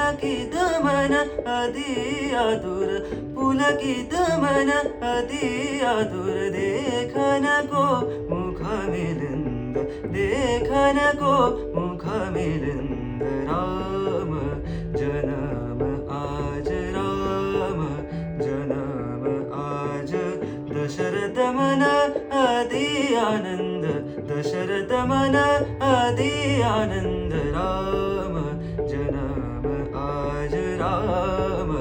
पुलकित मन अति आतुर, पुलकित मन अति आतुर, देखन को मुख मिलिंद, देखन को मुख मिलिंद, राम जन्म आज, राम जन्म आज, दशरथ मन अति आनंद, दशरथ मन अति आनंद, राम जन्म आज, राम